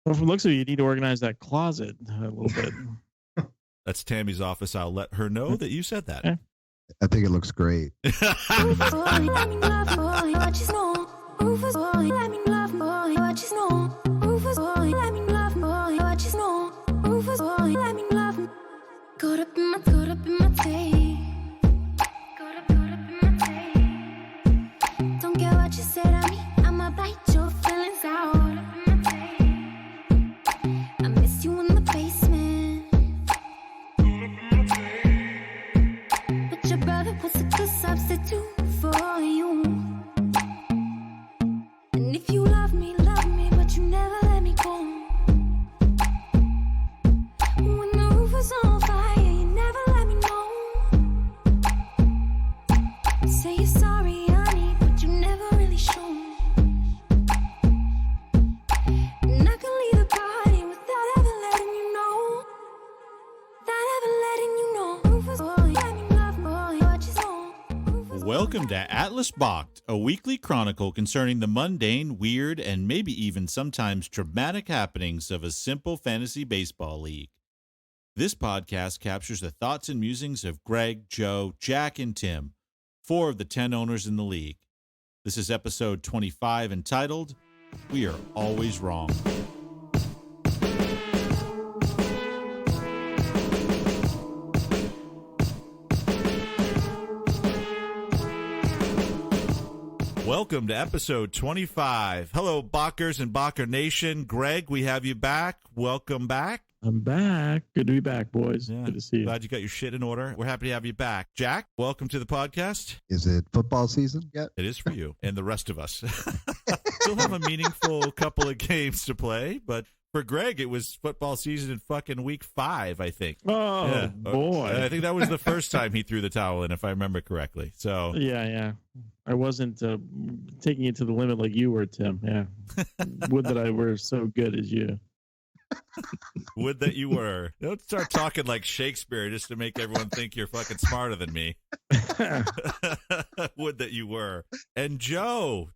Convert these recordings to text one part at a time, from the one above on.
Well, from the looks of it, you need to organize that closet a little bit. That's Tammy's office. I'll let her know that you said that. Okay. I think it looks great. Don't care what you said to me, I'ma bite your feelings out. I miss you in the basement, but your brother was a good substitute for you. And if you love me, but you never let me go. When the roof was on fire, you never let me know. Say you're sorry, honey, but you never really show. And I can leave the party without ever letting you know. Without ever letting you know. Rufus boy, let me love boy, what you know. Welcome to Atlas Balked, a weekly chronicle concerning the mundane, weird, and maybe even sometimes dramatic happenings of a simple fantasy baseball league. This podcast captures the thoughts and musings of Greg, Joe, Jack, and Tim, 4 of the 10 owners in the league. This is episode 25 entitled, We Are Always Wrong. Welcome to episode 25. Hello, Balkers and Balker Nation. Greg, we have you back. Welcome back. I'm back. Good to be back, boys. Yeah, Good to see you. Glad you got your shit in order. We're happy to have you back. Jack, welcome to the podcast. Is it football season yet? It is for you and the rest of us. Still have a meaningful couple of games to play, but for Greg, it was football season in fucking week 5, I think. Oh, Yeah. boy. And I think that was the first time he threw the towel in, if I remember correctly. So Yeah. I wasn't taking it to the limit like you were, Tim. Yeah. Would that I were so good as you. would that you were. Don't start talking like Shakespeare just to make everyone think you're fucking smarter than me. Would that you were. And Joe,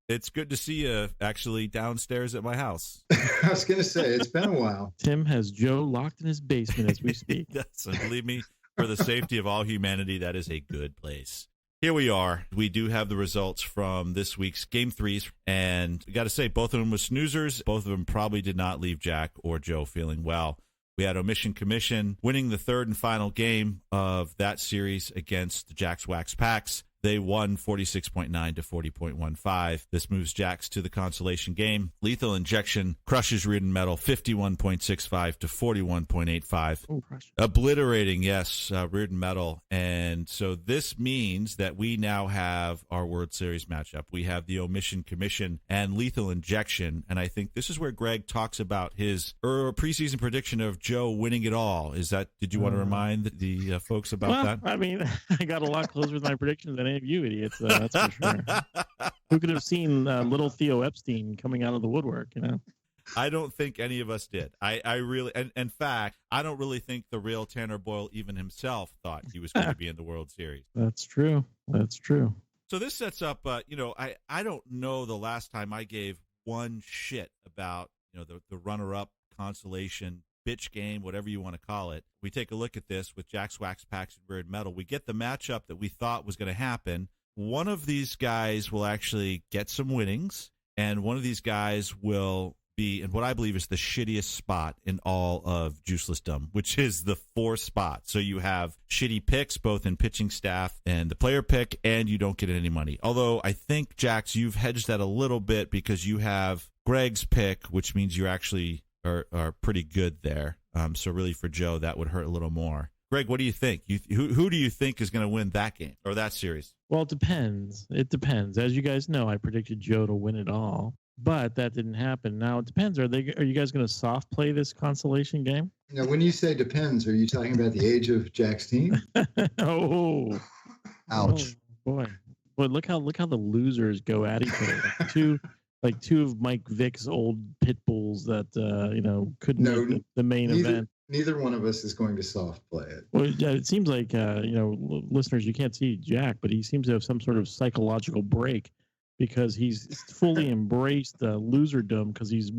it's good to see you actually downstairs at my house. I was going to say, it's been a while. Tim has Joe locked in his basement as we speak. Yes, and believe me, for the safety of all humanity, that is a good place. Here we are. We do have the results from this week's Game 3s, and we got to say, both of them were snoozers. Both of them probably did not leave Jack or Joe feeling well. We had Omission Commission winning the third and final game of that series against the Jack's Wax Packs. They won 46.9 to 40.15. This moves Jax to the consolation game. Lethal Injection crushes Reardon Metal 51.65 to 41.85. Oh, crush. Obliterating, yes, Reardon Metal. And so this means that we now have our World Series matchup. We have the Omission Commission and Lethal Injection. And I think this is where Greg talks about his preseason prediction of Joe winning it all. Did you want to remind the folks about that? I mean, I got a lot closer with my predictions than any of you idiots. That's for sure. Who could have seen little Theo Epstein coming out of the woodwork, you know? I don't think any of us did. I really, and in fact, I don't really think the real Tanner Boyle even himself thought he was going to be in the World Series. That's true. So this sets up, I don't know the last time I gave one shit about, the runner-up consolation bitch game, whatever you want to call it. We take a look at this with Jack's Wax Packs and Reardon Metal. We get the matchup that we thought was going to happen. One of these guys will actually get some winnings, and one of these guys will be in what I believe is the shittiest spot in all of Juicelessdom, which is the 4th spot. So you have shitty picks, both in pitching staff and the player pick, and you don't get any money. Although I think, Jax, you've hedged that a little bit because you have Greg's pick, which means you actually are pretty good there. So really for Joe, that would hurt a little more. Greg, what do you think? Who do you think is going to win that game or that series? Well, it depends. As you guys know, I predicted Joe to win it all, but that didn't happen. Now it depends. Are you guys going to soft play this consolation game? Now, when you say depends, are you talking about the age of Jack's team? Oh, Ouch. Oh, boy, look how the losers go at each other. Two of Mike Vick's old pit bulls that couldn't make the main event. Neither one of us is going to soft play it. Well, yeah, it seems like listeners, you can't see Jack, but he seems to have some sort of psychological break because he's fully embraced loserdom because he's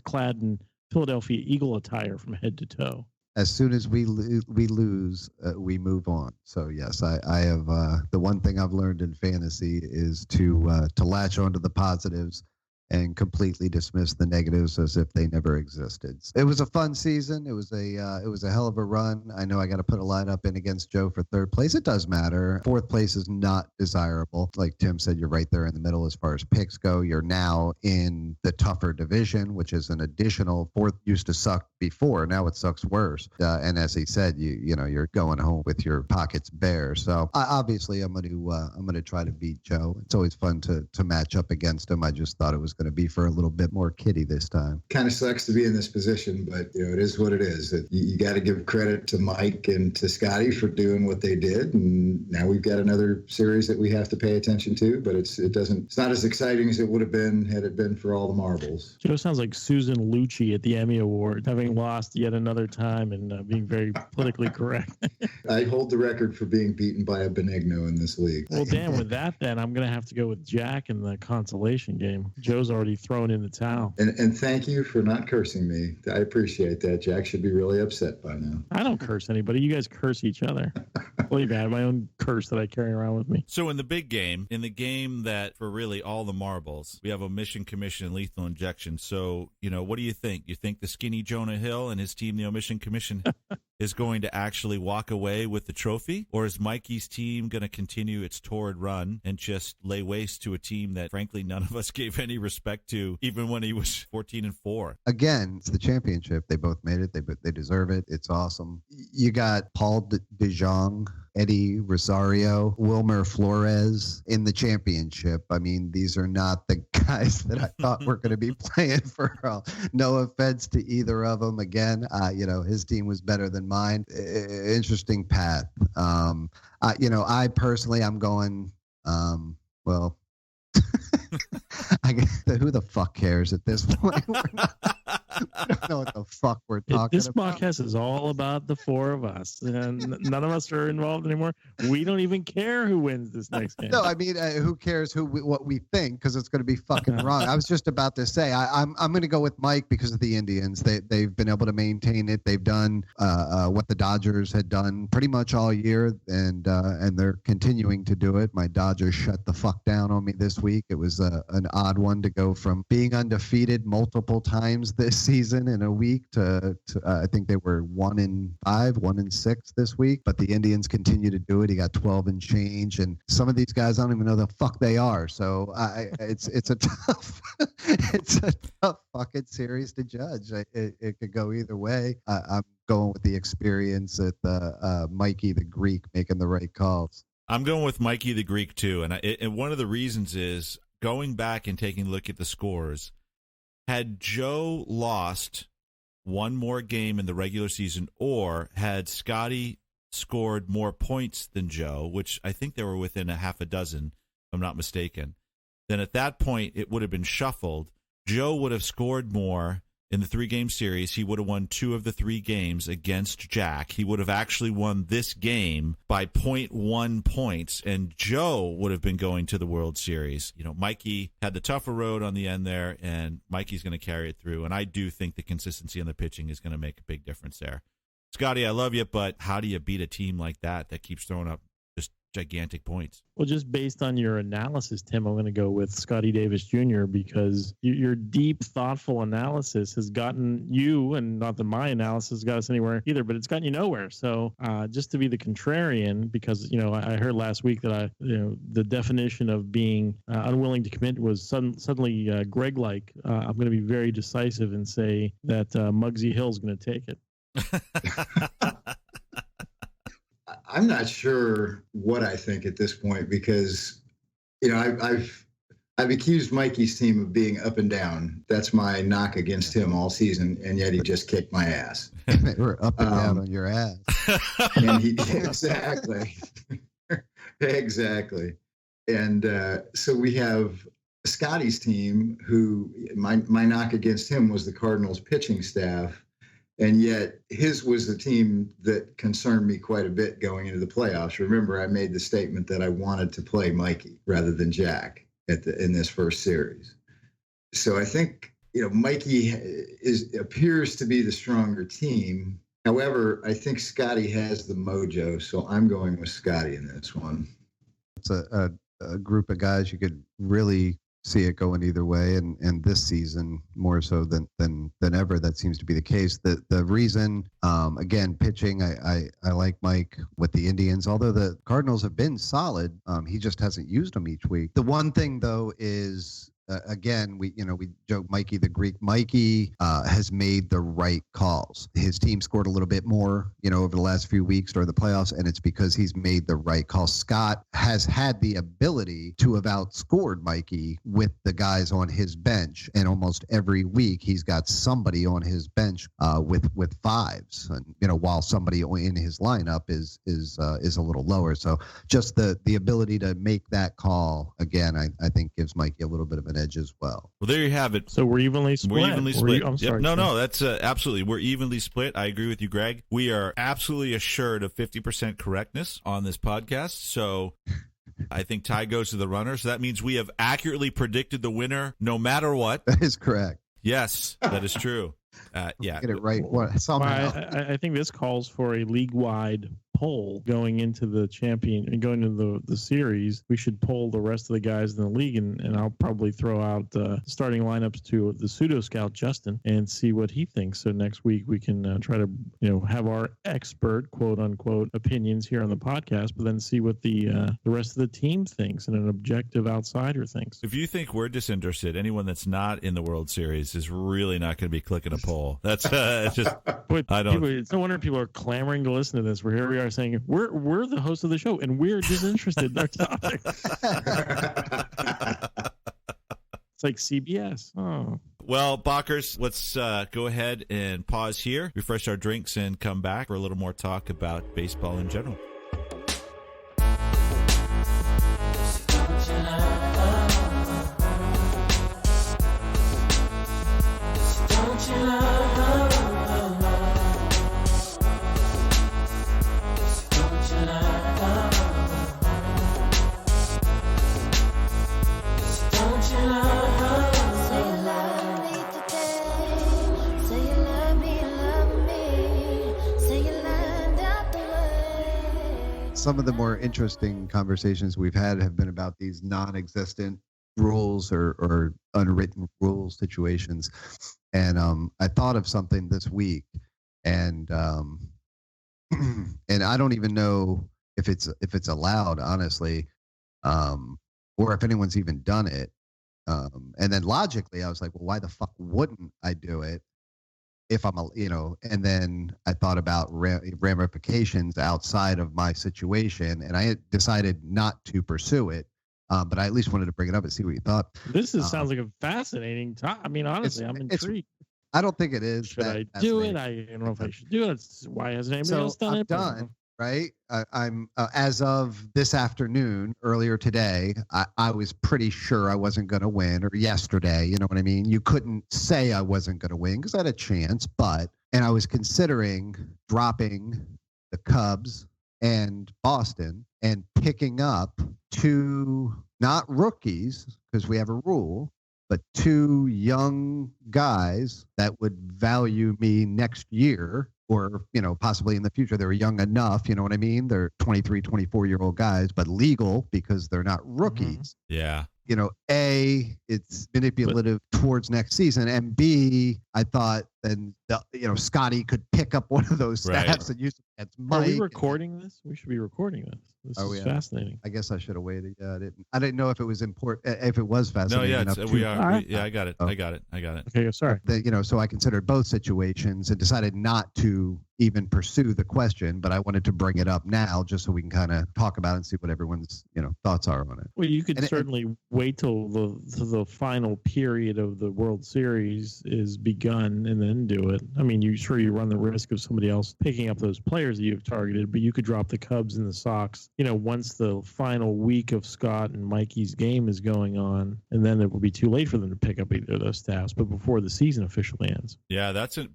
clad in Philadelphia Eagle attire from head to toe. As soon as we lose, we move on. So yes, I have the one thing I've learned in fantasy is to latch onto the positives and completely dismiss the negatives as if they never existed. It was a fun season. It was a hell of a run. I know I got to put a lineup in against Joe for third place. It does matter. Fourth place is not desirable. Like Tim said, you're right there in the middle as far as picks go. You're now in the tougher division, which is an additional. Fourth used to suck before. Now it sucks worse. And as he said, you're going home with your pockets bare. So obviously I'm going to try to beat Joe. It's always fun to match up against him. I just thought it was going to be for a little bit more kiddie this time. Kind of sucks to be in this position, but it is what it is. You got to give credit to Mike and to Scotty for doing what they did, and now we've got another series that we have to pay attention to. But it's not as exciting as it would have been had it been for all the marbles. Joe sounds like Susan Lucci at the Emmy Awards, having lost yet another time and being very politically correct. I hold the record for being beaten by a Benigno in this league. Well, Dan, with that, then I'm going to have to go with Jack in the consolation game. Joe's already thrown in the towel. And thank you for not cursing me. I appreciate that. Jack should be really upset by now. I don't curse anybody. You guys curse each other. Believe me, I have my own curse that I carry around with me. So in the big game, in the game that for really all the marbles, we have Omission Commission and Lethal Injection. So, what do you think? You think the skinny Jonah Hill and his team, the Omission Commission, is going to actually walk away with the trophy? Or is Mikey's team going to continue its torrid run and just lay waste to a team that, frankly, none of us gave any respect to, even when he was 14-4? Again, it's the championship. They both made it. They deserve it. It's awesome. You got Paul DeJong, Eddie Rosario, Wilmer Flores in the championship. I mean, these are not the guys that I thought were going to be playing for all. No offense to either of them. Again, his team was better than mine. Interesting path. I personally, I'm going, well, who the fuck cares at this point? I don't know what the fuck we're talking about. This podcast is all about the four of us, and none of us are involved anymore. We don't even care who wins this next game. No, I mean, who cares what we think, because it's going to be fucking wrong. I was just about to say I'm going to go with Mike because of the Indians. They've been able to maintain it. They've done what the Dodgers had done pretty much all year, and they're continuing to do it. My Dodgers shut the fuck down on me this week. It was an odd one to go from being undefeated multiple times this season in a week to I think they were 1-5, 1-6 this week, but the Indians continue to do it. He got 12 and change, and some of these guys I don't even know the fuck they are. So it's a tough fucking series to judge. It could go either way. I'm going with the experience at Mikey the Greek making the right calls. I'm going with Mikey the Greek too, and one of the reasons is going back and taking a look at the scores. Had Joe lost one more game in the regular season, or had Scotty scored more points than Joe, which I think they were within a half a dozen, if I'm not mistaken, then at that point it would have been shuffled. Joe would have scored more in the 3-game series. He would have won 2 of the 3 games against Jack. He would have actually won this game by 0.1 points, and Joe would have been going to the World Series. Mikey had the tougher road on the end there, and Mikey's going to carry it through. And I do think the consistency on the pitching is going to make a big difference there. Scotty, I love you, but how do you beat a team like that keeps throwing up just gigantic points? Well, just based on your analysis, Tim, I'm going to go with Scotty Davis Jr. because your deep, thoughtful analysis has gotten you, and not that my analysis got us anywhere either, but it's gotten you nowhere. So just to be the contrarian, because I heard last week that the definition of being unwilling to commit was suddenly Greg-like. I'm going to be very decisive and say that Muggsy Hill's going to take it. I'm not sure what I think at this point because, I've accused Mikey's team of being up and down. That's my knock against him all season, and yet he just kicked my ass. We're up and down on your ass. And exactly. Exactly. And so we have Scotty's team, who my knock against him was the Cardinals pitching staff. And yet his was the team that concerned me quite a bit going into the playoffs. Remember, I made the statement that I wanted to play Mikey rather than Jack. in this first series. So I think, Mikey appears to be the stronger team. However, I think Scotty has the mojo, so I'm going with Scotty in this one. It's a group of guys you could really see it going either way, and this season more so than ever that seems to be the case. The reason, again, pitching, I like Mike with the Indians, although the Cardinals have been solid. He just hasn't used them each week. The one thing though is, again, we joke Mikey the Greek. Mikey has made the right calls. His team scored a little bit more, over the last few weeks during the playoffs, and it's because he's made the right call. Scott has had the ability to have outscored Mikey with the guys on his bench, and almost every week he's got somebody on his bench with fives, and while somebody in his lineup is a little lower. So just the ability to make that call again, I think gives Mikey a little bit of an edge as well. Well, there you have it. So we're evenly split. We're evenly split. I'm sorry. Yep. No, that's absolutely. We're evenly split. I agree with you, Greg. We are absolutely assured of 50% correctness on this podcast. So I think Ty goes to the runner. So that means we have accurately predicted the winner no matter what. That is correct. Yes, that is true. Yeah. Get it right. Somehow. I think this calls for a league-wide poll going into the the series. We should poll the rest of the guys in the league, and I'll probably throw out starting lineups to the pseudo scout Justin and see what he thinks. So next week we can try to have our expert quote unquote opinions here on the podcast, but then see what the rest of the team thinks and an objective outsider thinks. If you think we're disinterested, anyone that's not in the World Series is really not going to be clicking a poll. That's just I don't. It's no wonder people are clamoring to listen to this. We're here. We are saying we're the host of the show and we're disinterested in our topic. It's like CBS. Oh. Well, Bachers, let's go ahead and pause here, refresh our drinks, and come back for a little more talk about baseball in general. Some of the more interesting conversations we've had have been about these non-existent rules or unwritten rule situations. And I thought of something this week, and and I don't even know if it's allowed, honestly, or if anyone's even done it. And then logically, I was like, well, why the fuck wouldn't I do it? If I'm and then I thought about ramifications outside of my situation, and I decided not to pursue it. But I at least wanted to bring it up and see what you thought. This sounds like a fascinating time. I mean, honestly, I'm intrigued. I don't think it is. Should I do it? I don't know if I should do it. Why hasn't anybody else done it? Done. Right. I'm as of this afternoon, earlier today, I was pretty sure I wasn't going to win, or yesterday. You know what I mean? You couldn't say I wasn't going to win because I had a chance, and I was considering dropping the Cubs and Boston and picking up two, not rookies, because we have a rule, but two young guys that would value me next year, or, possibly in the future. They were young enough, you know what I mean? They're 23, 24-year-old guys, but legal because they're not rookies. Mm-hmm. Yeah. A, it's manipulative towards next season, and B, I thought then Scotty could pick up one of those stats and use it against Mike. Are we recording this? We should be recording this. This is fascinating. I guess I should have waited. Yeah, I didn't know if it was important. If it was fascinating. No, yeah, we are. Yeah, I got it. I got it. Okay, sorry. So I considered both situations and decided not to even pursue the question, but I wanted to bring it up now just so we can kind of talk about it and see what everyone's thoughts are on it. Well, you could certainly wait till the final period of the World Series is begun and then do it. I mean, you run the risk of somebody else picking up those players that you've targeted, but you could drop the Cubs and the Sox, once the final week of Scott and Mikey's game is going on, and then it will be too late for them to pick up either of those staffs, but before the season officially ends. Yeah, that's an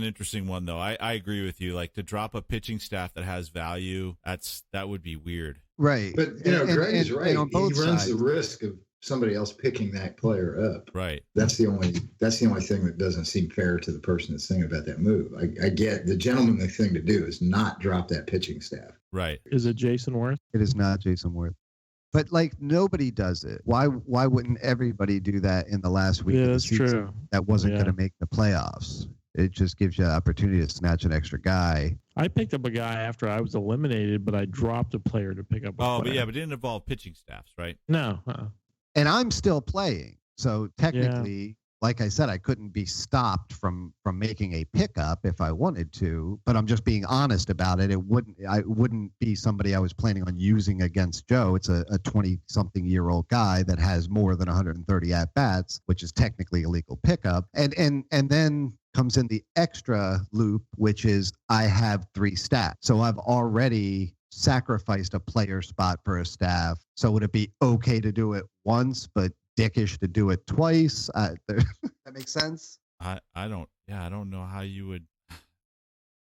interesting one, though. I agree with you. Like, to drop a pitching staff that has value, that would be weird. Right. But, Greg is right. He runs the risk of somebody else picking that player up. Right. That's the only thing that doesn't seem fair to the person that's thinking about that move. I get the gentlemanly thing to do is not drop that pitching staff. Right. Is it Jason Worth? It is not Jason Worth. But like nobody does it. Why wouldn't everybody do that in the last week Yeah, of the that's season true. that wasn't Yeah. going to make the playoffs? It just gives you an opportunity to snatch an extra guy. I picked up a guy after I was eliminated, but I dropped a player to pick up a player. But it didn't involve pitching staffs, right? No. And I'm still playing. So technically, like I said, I couldn't be stopped from making a pickup if I wanted to, but I'm just being honest about it. I wouldn't be somebody I was planning on using against Joe. It's a 20-something-year-old guy that has more than 130 at-bats, which is technically a legal pickup. And then comes in the extra loop, which is I have 3 stats. So I've already sacrificed a player spot for a staff. So would it be okay to do it once, but dickish to do it twice? That makes sense. I don't know how you would.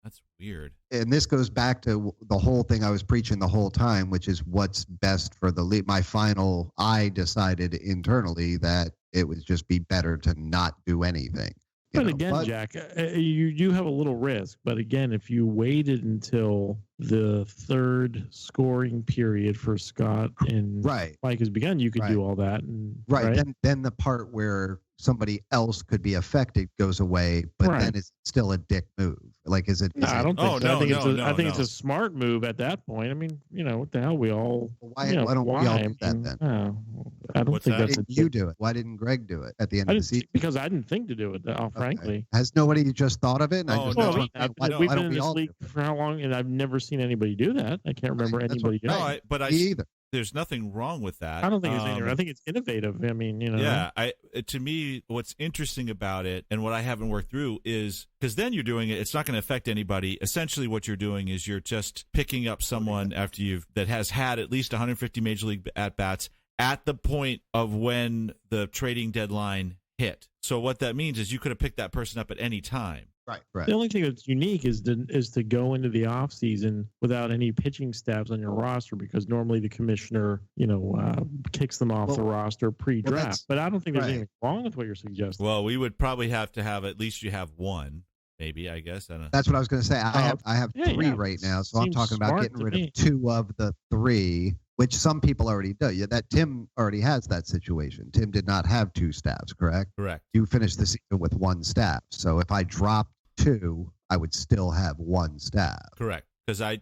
That's weird. And this goes back to the whole thing I was preaching the whole time, which is what's best for the league. I decided internally that it would just be better to not do anything. But again, Jack, you do have a little risk. But again, if you waited until the third scoring period for Scott and Mike has begun, you could do all that. And, right. Then the part where somebody else could be affected goes away, but then it's still a dick move. Like, is it? No, I don't think so. I think it's no. a smart move at that point. I mean, what the hell? We all. Why don't we all do that then? I don't think that's. You do it. Why didn't Greg do it at the end of the season? Because I didn't think to do it. Frankly, has nobody just thought of it? We've been in this league for how long, and I've never seen anybody do that. I can't remember anybody doing it. But either. There's nothing wrong with that. I don't think it's anything. I think it's innovative. I mean, Yeah, to me, what's interesting about it and what I haven't worked through is because then you're doing it. It's not going to affect anybody. Essentially, what you're doing is you're just picking up someone that has had at least 150 major league at bats at the point of when the trading deadline hit. So what that means is you could have picked that person up at any time. Right. The only thing that's unique is to go into the offseason without any pitching staffs on your roster, because normally the commissioner, kicks them off the roster pre-draft. But I don't think there's anything wrong with what you're suggesting. Well, we would probably have to have at least you have one, maybe, I guess. I don't know. That's what I was going to say. I have 3 right now, so I'm talking about getting rid of 2 of the 3. Which some people already do. Yeah, that Tim already has that situation. Tim did not have 2 staffs, correct? Correct. You finished the season with 1 staff. So if I dropped 2, I would still have 1 staff. Correct. Because I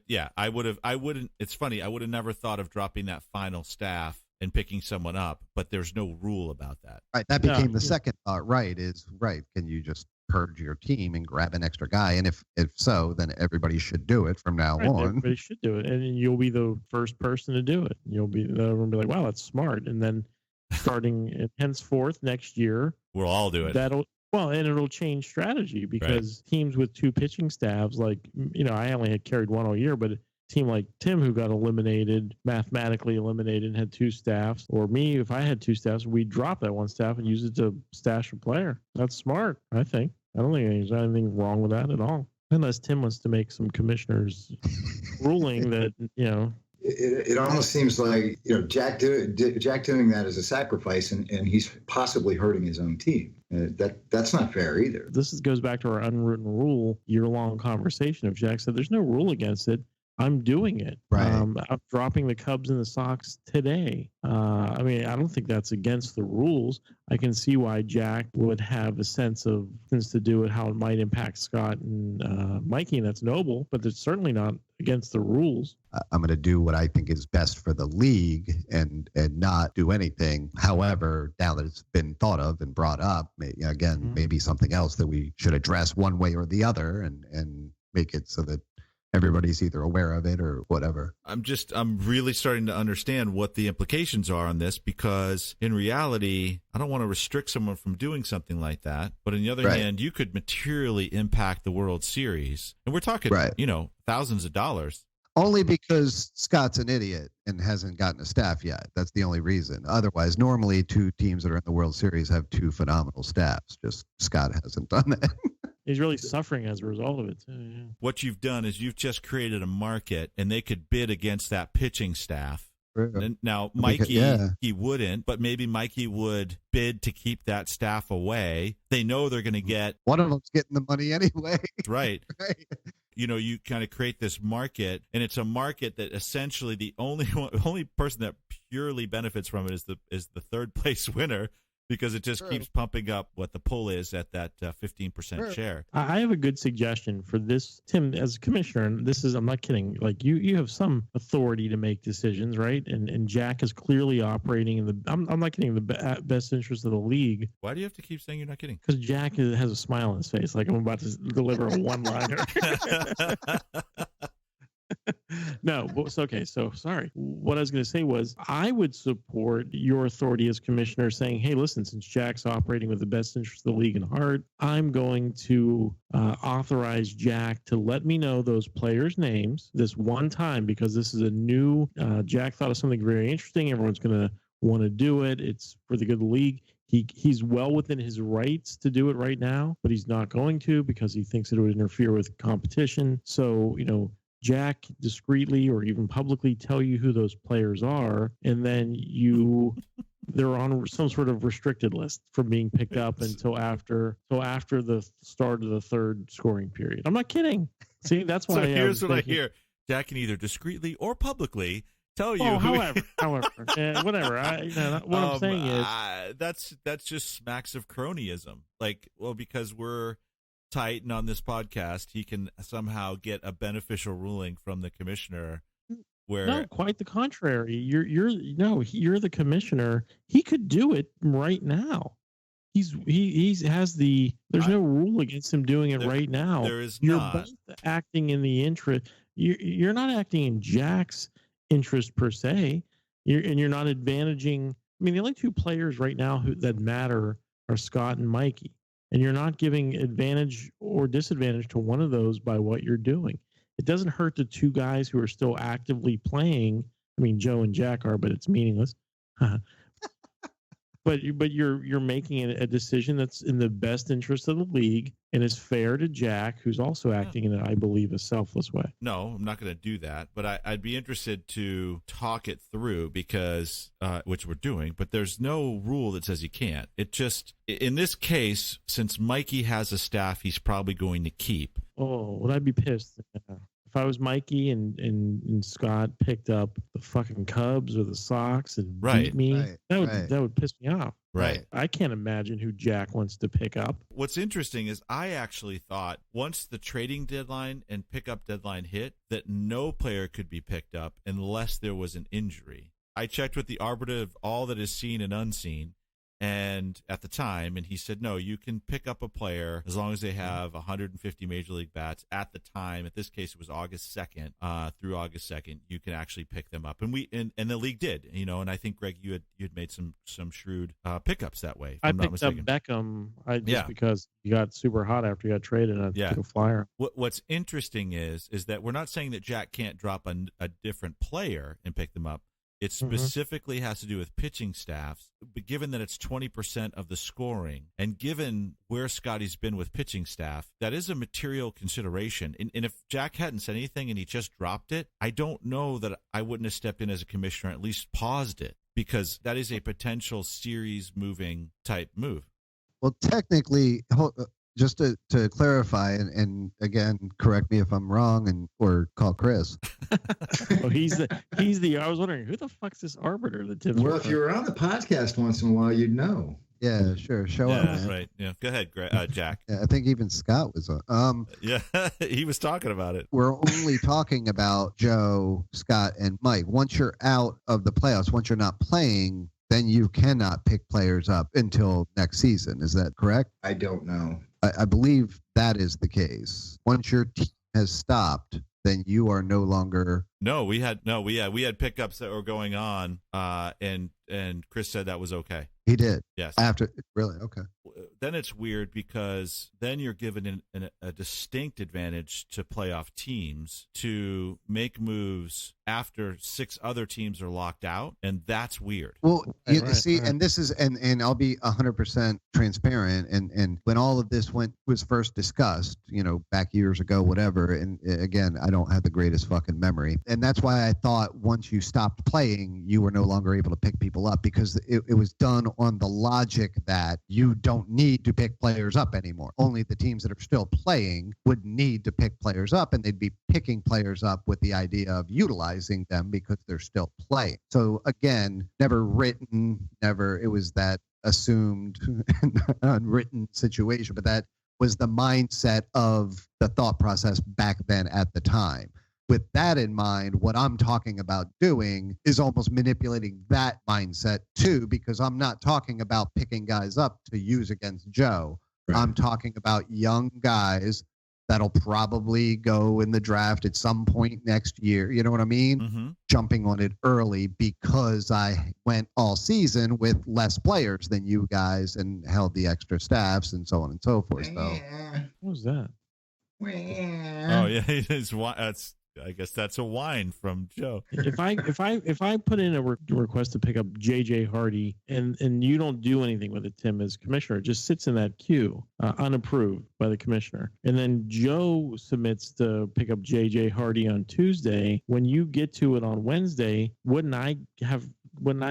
wouldn't. It's funny. I would have never thought of dropping that final staff and picking someone up, but there's no rule about that. Right. That became the second thought. Right. Can you just purge your team and grab an extra guy? And if so, then everybody should do it from now on. Everybody should do it, and you'll be the first person to do it. Everyone will be like, "Wow, that's smart." And then starting henceforth next year, we'll all do it. And it'll change strategy because teams with 2 pitching staffs, like I only had carried 1 all year, but a team like Tim who got mathematically eliminated, and had 2 staffs, or me if I had 2 staffs, we'd drop that 1 staff and use it to stash a player. That's smart, I think. I don't think there's anything wrong with that at all, unless Tim wants to make some commissioner's ruling that It almost seems like Jack doing that as a sacrifice, and he's possibly hurting his own team. That's not fair either. This goes back to our unwritten rule year-long conversation. If Jack said there's no rule against it, I'm doing it. Right. I'm dropping the Cubs and the Sox today. I don't think that's against the rules. I can see why Jack would have a sense of things to do with how it might impact Scott and Mikey, and that's noble, but it's certainly not against the rules. I'm going to do what I think is best for the league and not do anything. However, now that it's been thought of and brought up, maybe something else that we should address one way or the other and make it so that everybody's either aware of it or whatever. I'm really starting to understand what the implications are on this, because in reality, I don't want to restrict someone from doing something like that. But on the other hand, you could materially impact the World Series. And we're talking, thousands of dollars. Only because Scott's an idiot and hasn't gotten a staff yet. That's the only reason. Otherwise, normally 2 teams that are in the World Series have 2 phenomenal staffs. Just Scott hasn't done that. He's really suffering as a result of it, too. Yeah. What you've done is you've just created a market, and they could bid against that pitching staff. True. Now, We could- Mikey, yeah. he wouldn't, but maybe Mikey would bid to keep that staff away. They know they're going to get One of them's getting the money anyway. right. Right. You kind of create this market, and it's a market that essentially the only person that purely benefits from it is the third place winner, because it just True. keeps pumping up what the pull is at that 15% True. share. I have a good suggestion for this, Tim, as a commissioner, and this is, I'm not kidding, like you have some authority to make decisions, right? And Jack is clearly operating in I'm not kidding, the best interest of the league, Why do you have to keep saying you're not kidding? because Jack has a smile on his face, like I'm about to deliver a one-liner. No, it's okay. So sorry. What I was going to say was I would support your authority as commissioner saying, hey, listen, since Jack's operating with the best interest of the league in heart, I'm going to authorize Jack to let me know those players' names this one time, because this is a new, Jack thought of something very interesting. Everyone's going to want to do it. It's for the good of the league. He's well within his rights to do it right now, but he's not going to because he thinks it would interfere with competition. So, Jack discreetly or even publicly tell you who those players are, and then they're on some sort of restricted list from being picked up until after the start of the third scoring period. I'm not kidding. See, that's why. So here's what I hear: Jack can either discreetly or publicly tell you. Oh, however, whatever. What I'm saying is that's just smacks of cronyism. Like, well, because we're tight and on this podcast, he can somehow get a beneficial ruling from the commissioner. Where no, quite the contrary. You're the commissioner. He could do it right now. He has the. There's no rule against him doing it right now. There is You're not. both acting in the interest. You're not acting in Jack's interest per se. You're not advantaging. I mean, the only two players right now that matter are Scott and Mikey, and you're not giving advantage or disadvantage to one of those by what you're doing. It doesn't hurt the two guys who are still actively playing. I mean, Joe and Jack are, but it's meaningless. But you're making a decision that's in the best interest of the league and is fair to Jack, who's also acting in, I believe, a selfless way. No, I'm not going to do that. But I'd be interested to talk it through because, which we're doing. But there's no rule that says you can't. It just, in this case, since Mikey has a staff, he's probably going to keep. Oh, would I be pissed if I was Mikey and Scott picked up the fucking Cubs or the Sox and beat me? Right, That would piss me off. Right. I can't imagine who Jack wants to pick up. What's interesting is I actually thought once the trading deadline and pickup deadline hit that no player could be picked up unless there was an injury. I checked with the arbiter of all that is seen and unseen, and at the time, and he said, no, you can pick up a player as long as they have 150 major league bats at the time. At this case, it was August 2nd through August 2nd. You can actually pick them up, and the league did, and I think Greg, you had made some shrewd pickups that way. If I'm not picked up mistaken. Beckham because he got super hot after he got traded, and I took a flyer. What's interesting is that we're not saying that Jack can't drop a different player and pick them up. It specifically has to do with pitching staffs, but given that it's 20% of the scoring, and given where Scotty's been with pitching staff, that is a material consideration. And if Jack hadn't said anything and he just dropped it, I don't know that I wouldn't have stepped in as a commissioner, at least paused it, because that is a potential series-moving type move. Well, technically, just to clarify, and again, correct me if I'm wrong, or call Chris. Oh, he's the. I was wondering who the fuck's this arbiter that Tim's. Well, if you were on the podcast once in a while, you'd know. Yeah, sure. Show up, man. Right. Yeah. Go ahead, Jack. Yeah, I think even Scott was on. Yeah, he was talking about it. We're only talking about Joe, Scott, and Mike. Once you're out of the playoffs, once you're not playing, then you cannot pick players up until next season. Is that correct? I don't know. I believe that is the case. Once your team has stopped, then you are no longer. No, we had pickups that were going on, and Chris said that was okay. He did. Yes. After really okay. then it's weird because then you're given a distinct advantage to playoff teams to make moves after 6 other teams are locked out, and that's weird. Well, you Right, see, right. and this is, and I'll be 100% transparent. And when all of this was first discussed, back years ago, whatever. And again, I don't have the greatest fucking memory, and that's why I thought once you stopped playing, you were no longer able to pick people up because it was done on the logic that you don't need to pick players up anymore. Only the teams that are still playing would need to pick players up, and they'd be picking players up with the idea of utilizing them because they're still playing. So again, never it was that assumed unwritten situation, but that was the mindset of the thought process back then at the time. With that in mind, what I'm talking about doing is almost manipulating that mindset too, because I'm not talking about picking guys up to use against Joe. Right. I'm talking about young guys that'll probably go in the draft at some point next year. You know what I mean? Mm-hmm. Jumping on it early because I went all season with less players than you guys and held the extra staffs and so on and so forth. So What was that? Oh yeah, that's. I guess that's a whine from Joe. If I put in a request to pick up JJ Hardy and you don't do anything with it, Tim, as commissioner, it just sits in that queue unapproved by the commissioner, and then Joe submits to pick up JJ Hardy on Tuesday. When you get to it on Wednesday, wouldn't I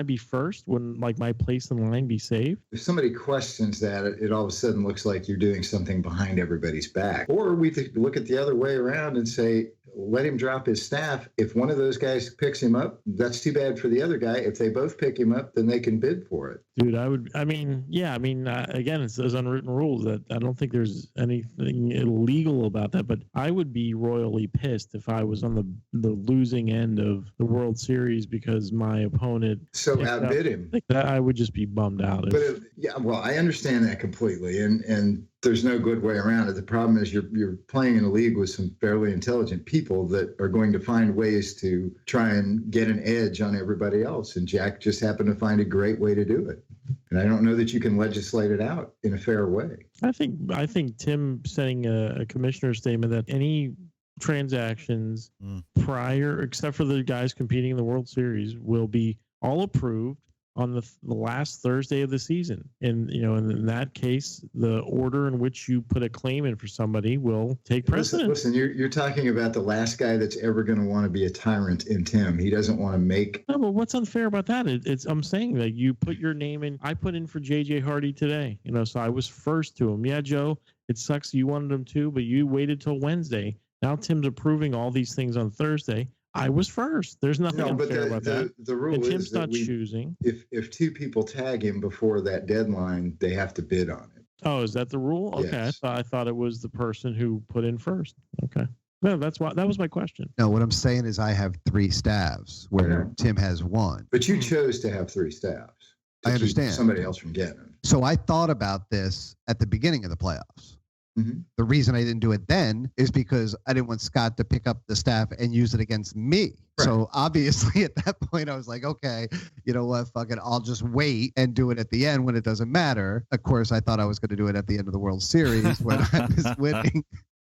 be first? Wouldn't like my place in line be saved? If somebody questions that, it all of a sudden looks like you're doing something behind everybody's back. Or we could look at the other way around and say, let him drop his staff. If one of those guys picks him up, that's too bad for the other guy. If they both pick him up, then they can bid for it. Dude, again, it's those unwritten rules that I don't think there's anything illegal about that, but I would be royally pissed if I was on the losing end of the World Series because my opponent So outbid him. like that. I would just be bummed out. But I understand that completely, and there's no good way around it. The problem is you're playing in a league with some fairly intelligent people that are going to find ways to try and get an edge on everybody else. And Jack just happened to find a great way to do it. And I don't know that you can legislate it out in a fair way. I think Tim sending a commissioner statement that any transactions prior, except for the guys competing in the World Series, will be all approved on the last Thursday of the season. And, in that case, the order in which you put a claim in for somebody will take precedent. Listen, you're talking about the last guy that's ever going to want to be a tyrant in Tim. He doesn't want to make... No, but what's unfair about that? I'm saying that you put your name in. I put in for JJ Hardy today, so I was first to him. Yeah, Joe, it sucks you wanted him too, but you waited till Wednesday. Now Tim's approving all these things on Thursday. I was first. There's nothing unfair about that. The rule and is Tim's that not choosing. If 2 people tag him before that deadline, they have to bid on it. Oh, is that the rule? Okay, Yes. I thought it was the person who put in first. Okay, no, that was my question. no, what I'm saying is I have 3 staffs where Okay. Tim has 1. But you chose to have 3 staffs. to I keep understand. somebody else from getting them. So I thought about this at the beginning of the playoffs. Mhm. The reason I didn't do it then is because I didn't want Scott to pick up the staff and use it against me. Right. So obviously at that point I was like, okay, you know what, fuck it, I'll just wait and do it at the end when it doesn't matter. Of course, I thought I was going to do it at the end of the World Series when I was winning.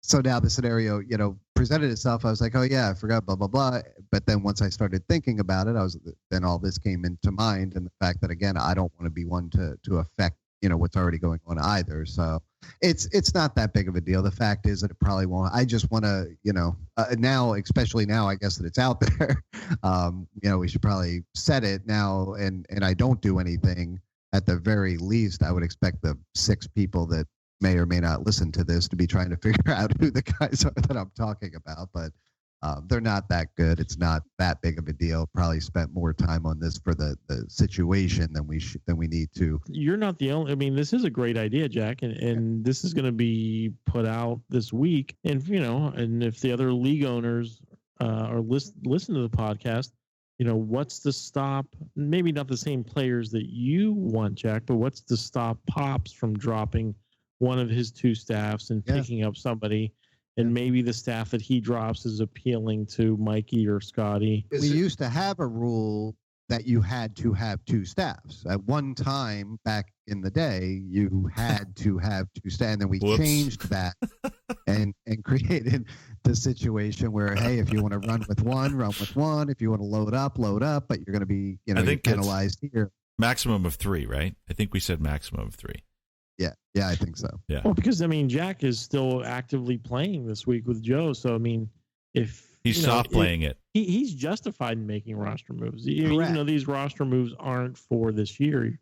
So now the scenario, presented itself. I was like, oh yeah, I forgot, blah, blah, blah. But then once I started thinking about it, then all this came into mind, and the fact that, again, I don't want to be one to affect, what's already going on either. So it's not that big of a deal. The fact is that it probably won't. I just want to, now, especially now, I guess that it's out there, we should probably set it now, and I don't do anything. At the very least, I would expect the 6 people that may or may not listen to this to be trying to figure out who the guys are that I'm talking about, but they're not that good. It's not that big of a deal. Probably spent more time on this for the situation than we need to. You're not the only. I mean, this is a great idea, Jack, and this is going to be put out this week. And and if the other league owners are listen to the podcast, what's to stop? Maybe not the same players that you want, Jack, but what's to stop Pops from dropping one of his 2 staffs and picking up somebody? And maybe the staff that he drops is appealing to Mikey or Scotty. We used to have a rule that you had to have two staffs. At one time back in the day, you had to have two staffs, and then we changed that and created the situation where, hey, if you want to run with one, run with one. If you want to load up, but you're going to be, I think penalized here. Maximum of 3, right? I think we said maximum of 3. Yeah, I think so. Yeah. Well, because Jack is still actively playing this week with Joe, so if he's soft playing it, he's justified in making roster moves. Even though these roster moves aren't for this year,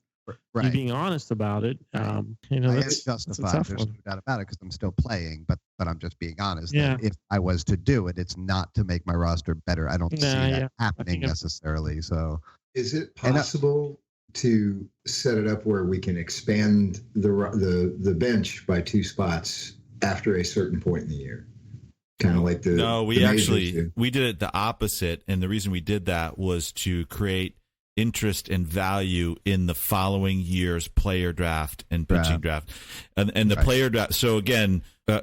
right? You being honest about it, that's justified. There's no doubt about it because I'm still playing, but I'm just being honest. Yeah. That if I was to do it, it's not to make my roster better. I don't see that happening necessarily. So, is it possible to set it up where we can expand the bench by 2 spots after a certain point in the year? Kind of like we did it the opposite, and the reason we did that was to create interest and value in the following year's player draft and pitching draft, and the player draft. So again,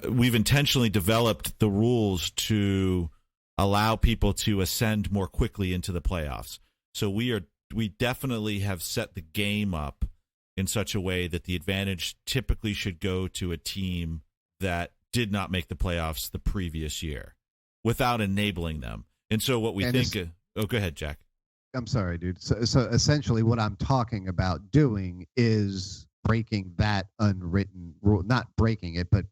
we've intentionally developed the rules to allow people to ascend more quickly into the playoffs. So we definitely have set the game up in such a way that the advantage typically should go to a team that did not make the playoffs the previous year without enabling them. And so what we think go ahead, Jack. I'm sorry, dude. So essentially what I'm talking about doing is breaking that unwritten rule, not breaking it, but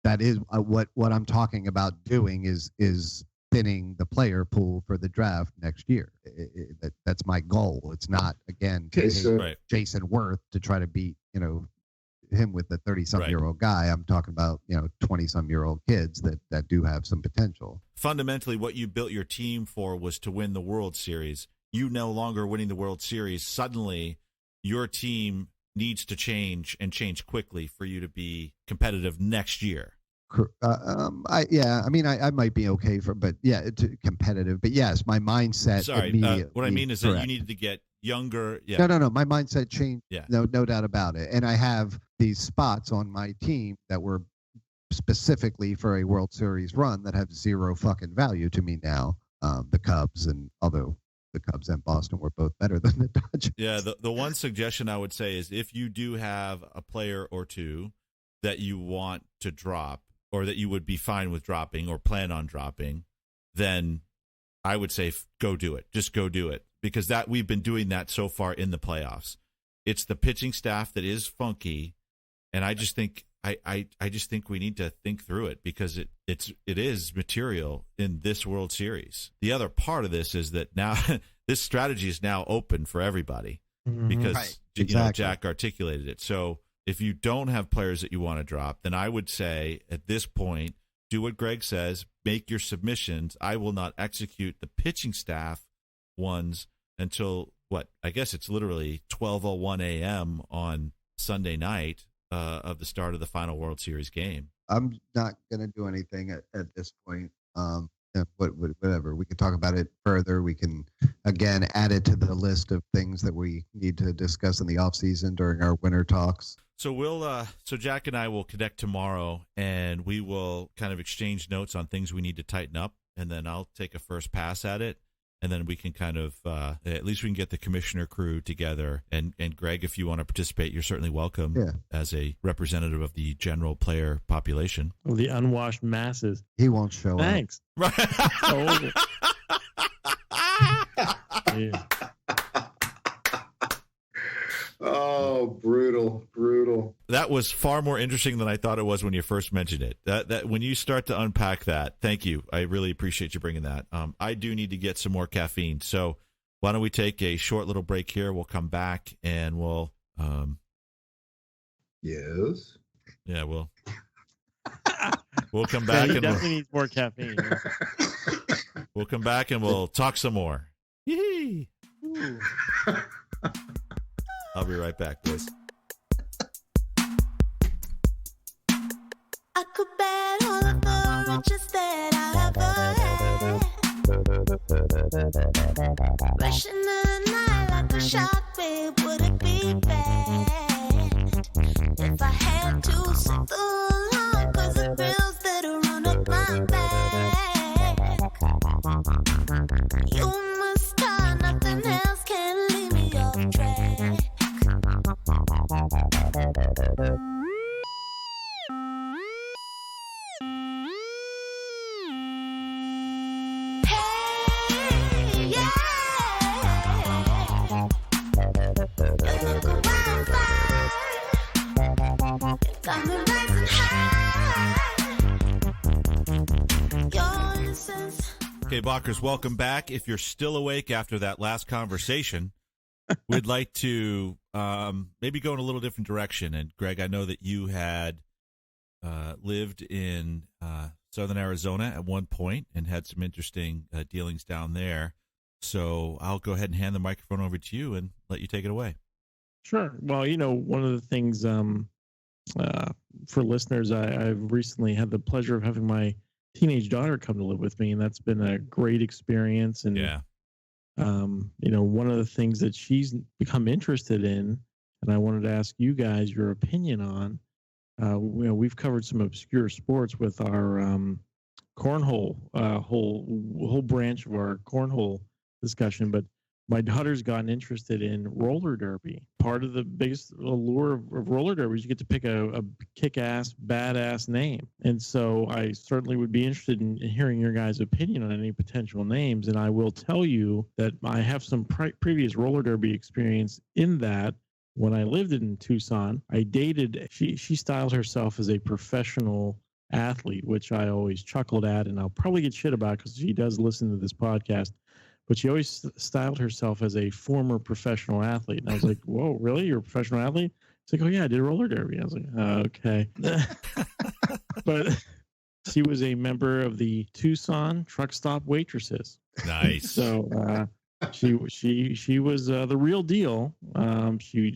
that is what I'm talking about doing is thinning the player pool for the draft next year. That's my goal. It's not, again, Jason Worth to try to beat, him with the 30-some-year-old guy. I'm talking about, 20-some-year-old kids that do have some potential. Fundamentally, what you built your team for was to win the World Series. You no longer winning the World Series. Suddenly, your team needs to change and change quickly for you to be competitive next year. I might be okay competitive, but yes, my mindset. Sorry, what I mean is that you needed to get younger. Yeah. No. My mindset changed. Yeah. No doubt about it. And I have these spots on my team that were specifically for a World Series run that have zero fucking value to me now. The Cubs, and although the Cubs and Boston were both better than the Dodgers. Yeah. The one suggestion I would say is if you do have a player or two that you want to drop, or that you would be fine with dropping or plan on dropping, then I would say go do it. Just go do it, because we've been doing that so far in the playoffs. It's the pitching staff that is funky, and I just think I just think we need to think through it, because it is material in this World Series. The other part of this is that now this strategy is now open for everybody, because Jack articulated it. So if you don't have players that you want to drop, then I would say at this point, do what Greg says, make your submissions. I will not execute the pitching staff ones until, I guess it's literally 12:01 a.m. on Sunday night of the start of the final World Series game. I'm not going to do anything at this point. Whatever. We can talk about it further. We can, again, add it to the list of things that we need to discuss in the off season during our winter talks. So so Jack and I will connect tomorrow, and we will kind of exchange notes on things we need to tighten up, and then I'll take a first pass at it, and then we can kind of at least we can get the commissioner crew together. And Greg, if you want to participate, you're certainly welcome as a representative of the general player population. Of the unwashed masses. He won't show up. Thanks. Right. Yeah. Oh, brutal. That was far more interesting than I thought it was when you first mentioned it. That when you start to unpack that, thank you. I really appreciate you bringing that. I do need to get some more caffeine. So why don't we take a short little break here? We'll come back and we'll. Yes. Yeah, we'll come back and definitely needs more caffeine. We'll come back and we'll talk some more. Yee. I'll be right back, boys. I could bet all of the riches that I ever had. Rushing the night like a shark, babe, would it be bad if I had to sit the line? 'Cause the bills that'll run up my back. You must start, nothing else can got me rising high. Your innocence. Okay, Balkers, welcome back. If you're still awake after that last conversation, we'd like to maybe go in a little different direction. And Greg, I know that you had lived in southern Arizona at one point and had some interesting dealings down there. So I'll go ahead and hand the microphone over to you and let you take it away. Sure. Well, one of the things for listeners, I've recently had the pleasure of having my teenage daughter come to live with me, and that's been a great experience. And yeah, one of the things that she's become interested in, and I wanted to ask you guys your opinion on. We've covered some obscure sports with our cornhole, whole branch of our cornhole discussion, but my daughter's gotten interested in roller derby. Part of the biggest allure of roller derby is you get to pick a kick-ass, badass name. And so I certainly would be interested in hearing your guys' opinion on any potential names. And I will tell you that I have some previous roller derby experience in that. When I lived in Tucson, I dated, she styled herself as a professional athlete, which I always chuckled at, and I'll probably get shit about because she does listen to this podcast. But she always styled herself as a former professional athlete. And I was like, whoa, really? You're a professional athlete? It's like, oh, yeah, I did roller derby. I was like, okay. But she was a member of the Tucson Truck Stop Waitresses. nice. So she was the real deal. She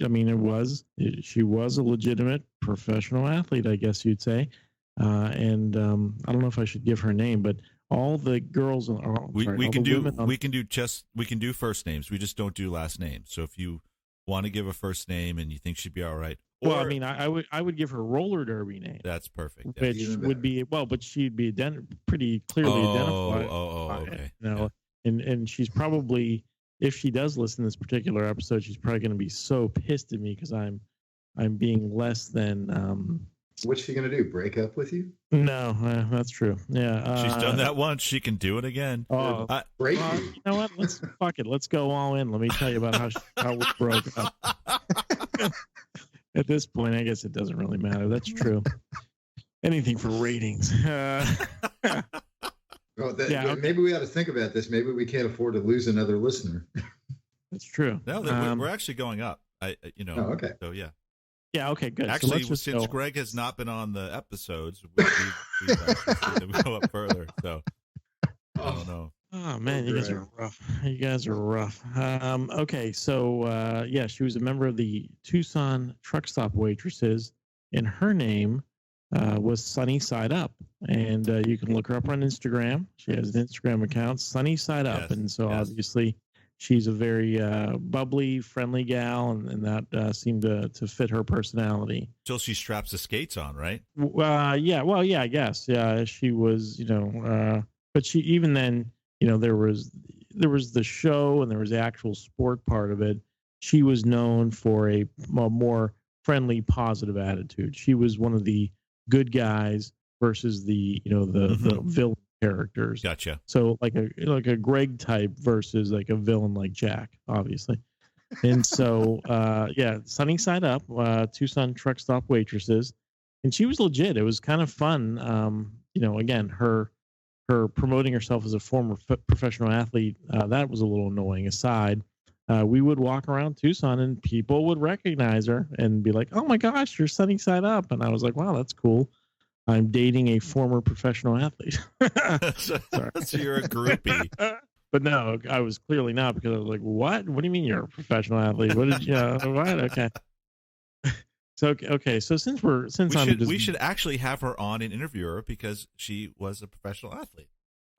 was a legitimate professional athlete, I guess you'd say. And I don't know if I should give her name, but all the girls we can do first names. We just don't do last names. So if you want to give a first name and you think she'd be all right. Well, I mean, I would give her roller derby name. That's perfect. Which would be but she'd be pretty clearly identified. Okay. And she's probably, if she does listen to this particular episode, she's probably going to be so pissed at me because I'm being less than. What's she going to do? Break up with you? No, that's true. Yeah. She's done that once. She can do it again. Oh, break you know what? Fuck it. Let's go all in. Let me tell you about how we broke up. At this point, I guess it doesn't really matter. That's true. Anything for ratings. Maybe we ought to think about this. Maybe we can't afford to lose another listener. That's true. No, we're actually going up. Okay. So yeah. Yeah. Okay. Good. Actually, so since Greg has not been on the episodes, we've go up further. So I don't know. Oh man, you guys are rough. Okay, so she was a member of the Tucson Truck Stop Waitresses, and her name was Sunny Side Up, and you can look her up on Instagram. She has an Instagram account, Sunny Side Up, and so obviously she's a very bubbly, friendly gal, and that seemed to fit her personality. Till she straps the skates on, right? Yeah. Well, yeah, I guess. Yeah, she was, but she even then. There was the show and there was the actual sport part of it. She was known for a more friendly, positive attitude. She was one of the good guys versus the villain characters. Gotcha. So like a Greg type versus like a villain like Jack, obviously. And so Sunny Side Up, Tucson Truck Stop Waitresses, and she was legit. It was kind of fun. Again, her promoting herself as a former professional athlete, that was a little annoying. Aside, we would walk around Tucson and people would recognize her and be like, oh my gosh, you're Sunny Side Up. And I was like, wow, that's cool. I'm dating a former professional athlete. So you're a groupie. But no, I was clearly not, because I was like, what? What do you mean you're a professional athlete? What did you what? Okay. So we should actually have her on and interview her because she was a professional athlete.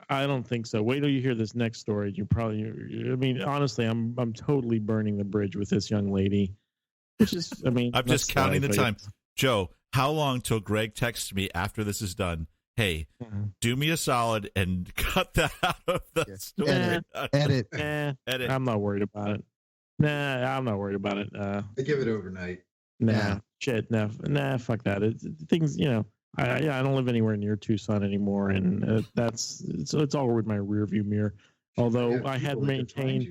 I don't think so. Wait till you hear this next story. Honestly, I'm totally burning the bridge with this young lady. I'm just counting the time. Joe, how long till Greg texts me after this is done? Hey, do me a solid and cut that out of the story. Edit. I'm not worried about it. Nah, I'm not worried about it. I give it overnight. Nah, shit, nah, fuck that. Things, I don't live anywhere near Tucson anymore, and it's all with my rearview mirror. Although I had maintained,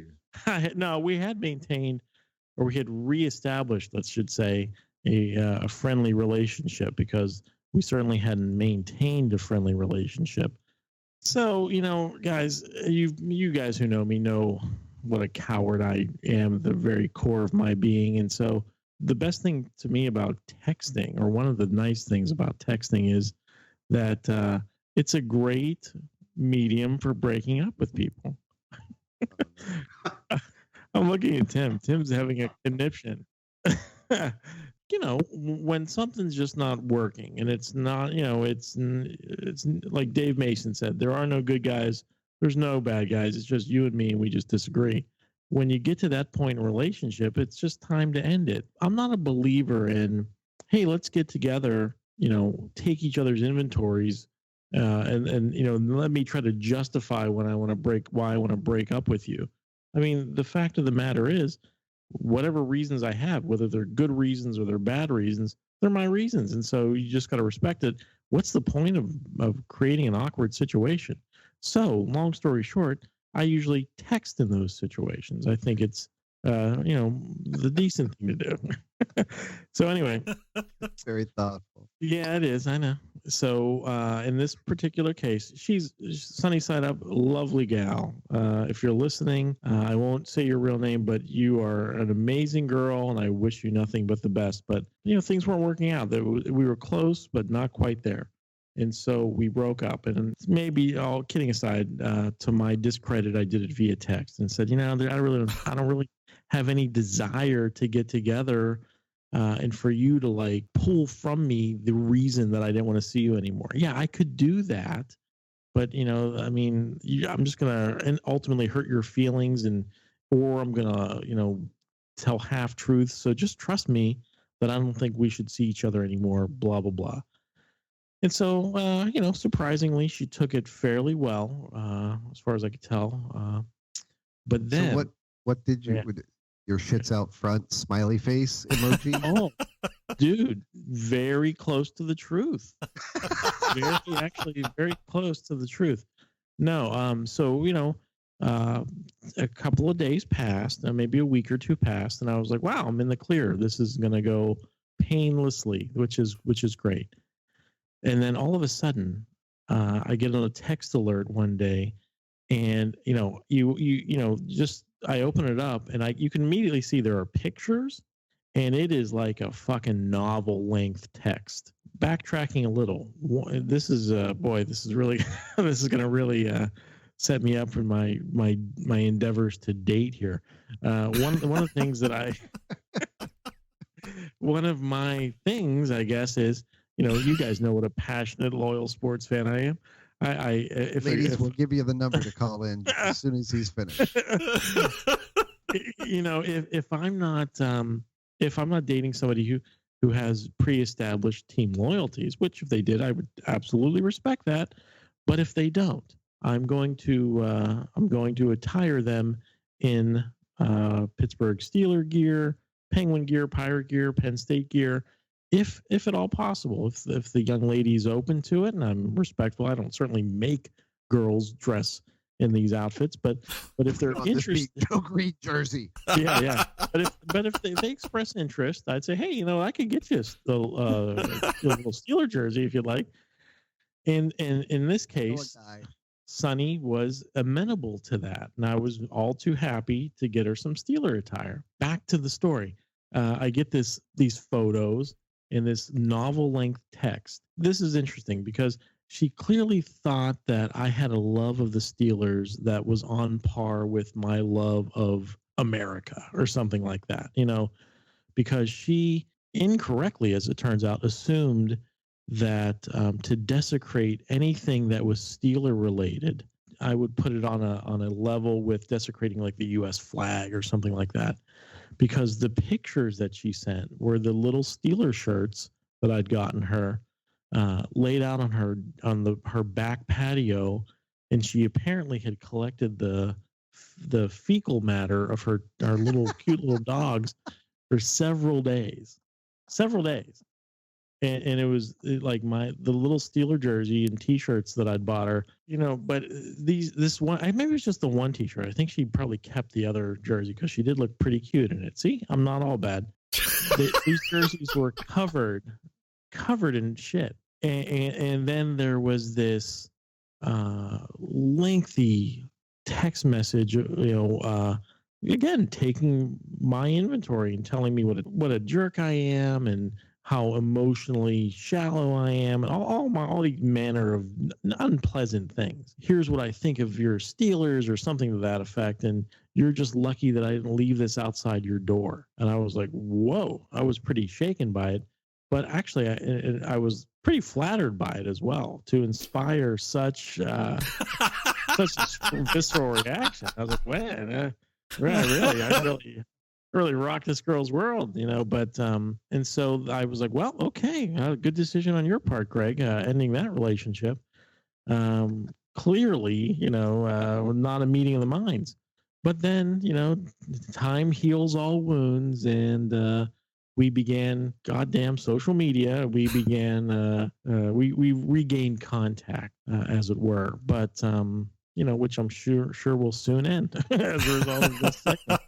we had reestablished, let's should say, a friendly relationship, because we certainly hadn't maintained a friendly relationship. So, guys, you guys who know me know what a coward I am, the very core of my being. And so the best thing to me about texting, or one of the nice things about texting, is that it's a great medium for breaking up with people. I'm looking at Tim. Tim's having a conniption. When something's just not working, and it's not, it's like Dave Mason said, there are no good guys. There's no bad guys. It's just you and me, and we just disagree. When you get to that point in a relationship, it's just time to end it. I'm not a believer in, hey, let's get together, take each other's inventories, and let me try to justify why I want to break up with you. I mean, the fact of the matter is, whatever reasons I have, whether they're good reasons or they're bad reasons, they're my reasons. And so you just got to respect it. What's the point of creating an awkward situation? So, long story short, I usually text in those situations. I think it's, the decent thing to do. So anyway. Very thoughtful. Yeah, it is. I know. So in this particular case, she's sunny side up, lovely gal. If you're listening, I won't say your real name, but you are an amazing girl, and I wish you nothing but the best. But things weren't working out. We were close, but not quite there. And so we broke up. And maybe, all kidding aside, to my discredit, I did it via text and said, I don't really have any desire to get together. And for you to like pull from me the reason that I didn't want to see you anymore. Yeah, I could do that, but I'm just gonna ultimately hurt your feelings, or I'm gonna tell half truths. So just trust me that I don't think we should see each other anymore. Blah blah blah. And so surprisingly, she took it fairly well, as far as I could tell. But then, so what did you? Yeah. Your shit's out front smiley face emoji. Oh, dude, very close to the truth. Very close to the truth. No, so a couple of days passed, maybe a week or two passed, and I was like, wow, I'm in the clear. This is gonna go painlessly, which is great. And then all of a sudden, I get a text alert one day, and just I open it up, and you can immediately see there are pictures, and it is like a fucking novel length text. Backtracking a little, this is this is really this is gonna really set me up for my endeavors to date here. One of the things that one of my things, I guess, is you guys know what a passionate, loyal sports fan I am. Ladies will give you the number to call in as soon as he's finished. If I'm not dating somebody who has pre-established team loyalties, which if they did, I would absolutely respect that. But if they don't, I'm going to attire them in Pittsburgh Steeler gear, Penguin gear, Pirate gear, Penn State gear. If at all possible, if the young lady's open to it, and I'm respectful, I don't certainly make girls dress in these outfits, but if they're interested, Joe Green jersey. Yeah. But if they express interest, I'd say, hey, I could get you a little Steeler jersey if you'd like. And in this case, Sunny was amenable to that, and I was all too happy to get her some Steeler attire. Back to the story. I get these photos in this novel length text. This is interesting because she clearly thought that I had a love of the Steelers that was on par with my love of America or something like that, because she incorrectly, as it turns out, assumed that to desecrate anything that was Steeler related, I would put it on a level with desecrating like the U.S. flag or something like that. Because the pictures that she sent were the little Steeler shirts that I'd gotten her, laid out on her back patio, and she apparently had collected the fecal matter of our little cute little dogs for several days, and it was like the little Steeler jersey and T-shirts that I'd bought her, But this one, maybe it was just the one T-shirt. I think she probably kept the other jersey because she did look pretty cute in it. See, I'm not all bad. These jerseys were covered in shit. And then there was this lengthy text message, again, taking my inventory and telling me what a jerk I am and how emotionally shallow I am and all these manner of unpleasant things. Here's what I think of your Steelers or something to that effect. And you're just lucky that I didn't leave this outside your door. And I was like, whoa, I was pretty shaken by it. But actually, I was pretty flattered by it as well, to inspire such such a visceral reaction. I was like, man, I really rocked this girl's world, But and so I was like, well, okay, good decision on your part, Greg, ending that relationship. Clearly, not a meeting of the minds. But then, time heals all wounds, and we began goddamn social media. We began, we regained contact, as it were. But which I'm sure will soon end as a result of this segment.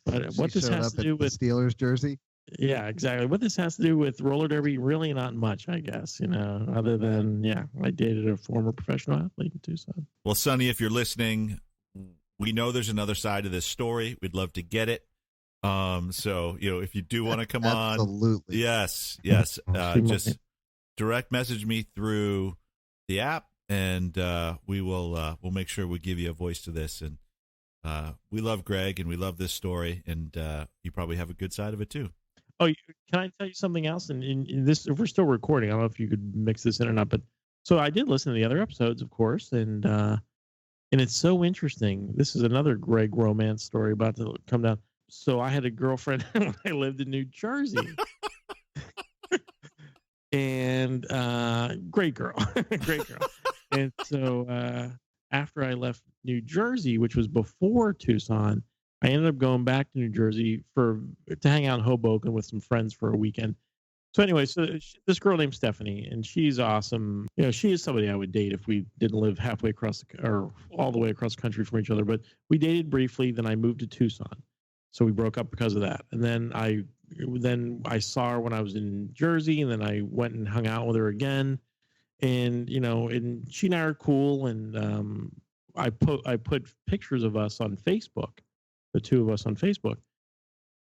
But what this has to do with Steelers jersey? Yeah, exactly. What this has to do with roller derby, really not much, I guess, other than, I dated a former professional athlete in Tucson. Well, Sonny, if you're listening, we know there's another side of this story. We'd love to get it. So, if you do want to come on. Absolutely. Yes. Just direct message me through the app, and we'll make sure we give you a voice to this. And we love Greg, and we love this story, and you probably have a good side of it too. Oh, can I tell you something else? And in this, if we're still recording, I don't know if you could mix this in or not, but so I did listen to the other episodes, of course, and it's so interesting. This is another Greg romance story about to come down. So I had a girlfriend when I lived in New Jersey. And great girl. Great girl. And so after I left New Jersey, which was before Tucson, I ended up going back to New Jersey to hang out in Hoboken with some friends for a weekend. So anyway, this girl named Stephanie, and she's awesome. She is somebody I would date if we didn't live halfway across or all the way across the country from each other. But we dated briefly. Then I moved to Tucson, so we broke up because of that. And then I saw her when I was in Jersey, and then I went and hung out with her again. And and she and I are cool. And I put pictures of us on Facebook, the two of us on Facebook.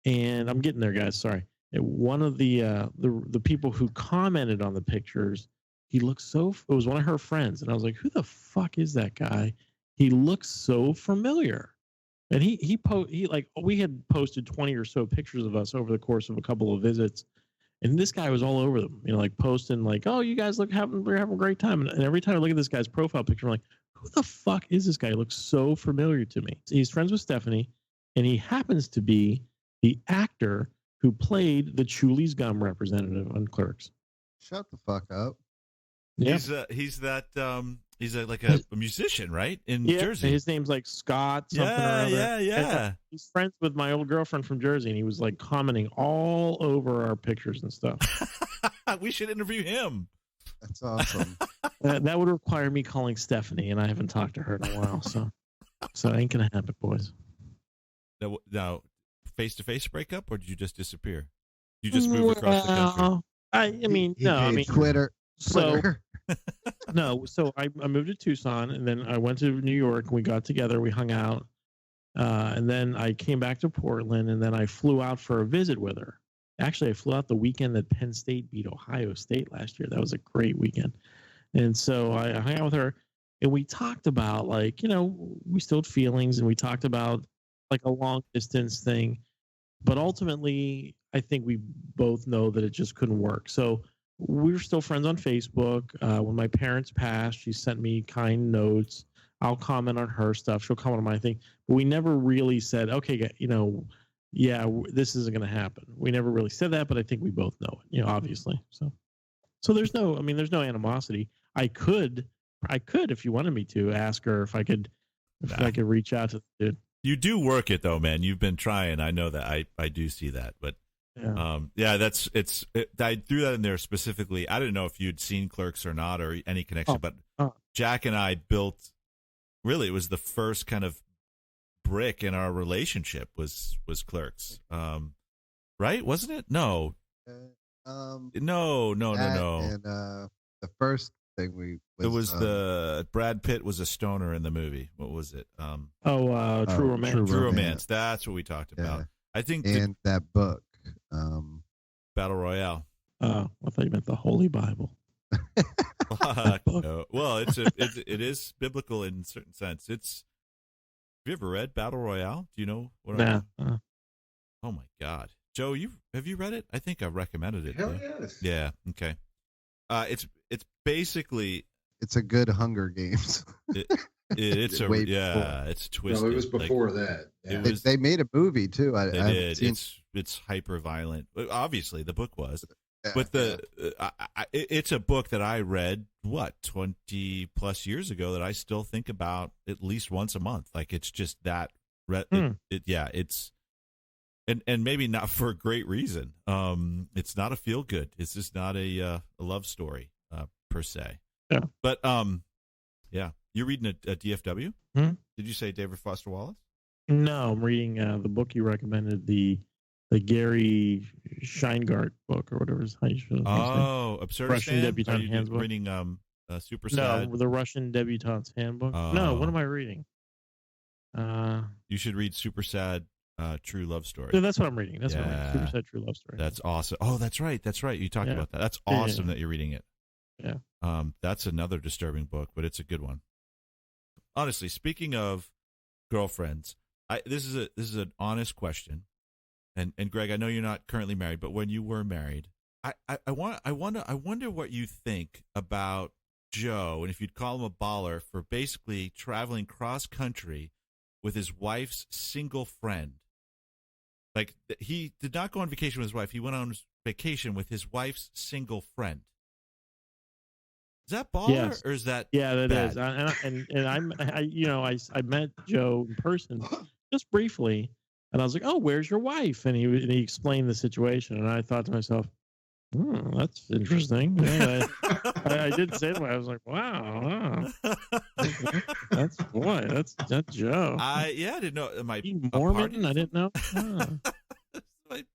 And I'm getting there, guys. Sorry. And one of the people who commented on the pictures, it was one of her friends, and I was like, who the fuck is that guy? He looks so familiar. And we had posted 20 or so pictures of us over the course of a couple of visits, and this guy was all over them, posting like, oh, you guys we're having a great time. And every time I look at this guy's profile picture, I'm like, who the fuck is this guy? He looks so familiar to me. He's friends with Stephanie, and he happens to be the actor who played the Chuli's Gum representative on Clerks. Shut the fuck up. Yeah. He's like a musician, right? In Jersey. His name's like Scott something or other. Yeah. He's friends with my old girlfriend from Jersey, and he was like commenting all over our pictures and stuff. We should interview him. That's awesome. That would require me calling Stephanie, and I haven't talked to her in a while, so it ain't gonna happen, boys. Now, face-to-face breakup, or did you just disappear? You just moved across the country. I Twitter. So no, so I moved to Tucson, and then I went to New York, and we got together, we hung out, and then I came back to Portland, and then I flew out for a visit with her. Actually, I flew out the weekend that Penn State beat Ohio State last year. That was a great weekend. And so I hung out with her, and we talked about we still had feelings, and we talked about like a long distance thing. But ultimately, I think we both know that it just couldn't work. So we're still friends on Facebook. When my parents passed, she sent me kind notes. I'll comment on her stuff. She'll comment on my thing. But we never really said, okay, this isn't going to happen. We never really said that, but I think we both know it, obviously. So there's no animosity. I could, if you wanted me to, ask her if I could reach out to the dude. You do work it though, man. You've been trying. I know that. I do see that, but I threw that in there specifically. I didn't know if you'd seen Clerks or not, or any connection, but Jack and I built. Really, it was the first kind of brick in our relationship was Clerks. Right? Wasn't it? No. No. And the first thing it was the Brad Pitt was a stoner in the movie. What was it? True Romance. True Romance. That's what we talked about. Yeah. I think and that book, Battle Royale. I thought you meant the Holy Bible. No. Well, it is biblical in a certain sense. Have you ever read Battle Royale? Do you know what? Nah. Oh my God, Joe, have you read it? I think I recommended it. Hell yes. Yeah. Okay. It's basically it's a good Hunger Games. It's twisted. No, it was before that. Yeah. They made a movie too. They did. It's hyper violent. Obviously, the book was. But it's a book that I read 20 plus years ago that I still think about at least once a month. Like it's just that. It's and maybe not for a great reason. It's not a feel good. It's just not a love story per se. Yeah. But yeah, you're reading a DFW. Did you say David Foster Wallace? No, I'm reading the book you recommended, the Gary Scheingart book or whatever is how you should. Absurdistan. Russian Debutante Handbook. Reading Super Sad. No, the Russian Debutante's Handbook. No, what am I reading? You should read Super Sad True Love Story. No, that's what I'm reading. That's what I'm reading. Super Sad True Love Story. That's awesome. Oh, that's right. You talked about that. That's awesome that you're reading it. Yeah. That's another disturbing book, but it's a good one. Honestly, speaking of girlfriends, this is an honest question. And Greg, I know you're not currently married, but when you were married, I wonder what you think about Joe, and if you'd call him a baller for basically traveling cross country with his wife's single friend. Like he did not go on vacation with his wife; he went on vacation with his wife's single friend. Is that baller or is that that bad? is? I met Joe in person just briefly. And I was like, "Oh, where's your wife?" And he explained the situation, and I thought to myself, "That's interesting." Yeah, I did say that. I was like, "Wow, that's Joe." I didn't know. Am I Mormon? I didn't know. like,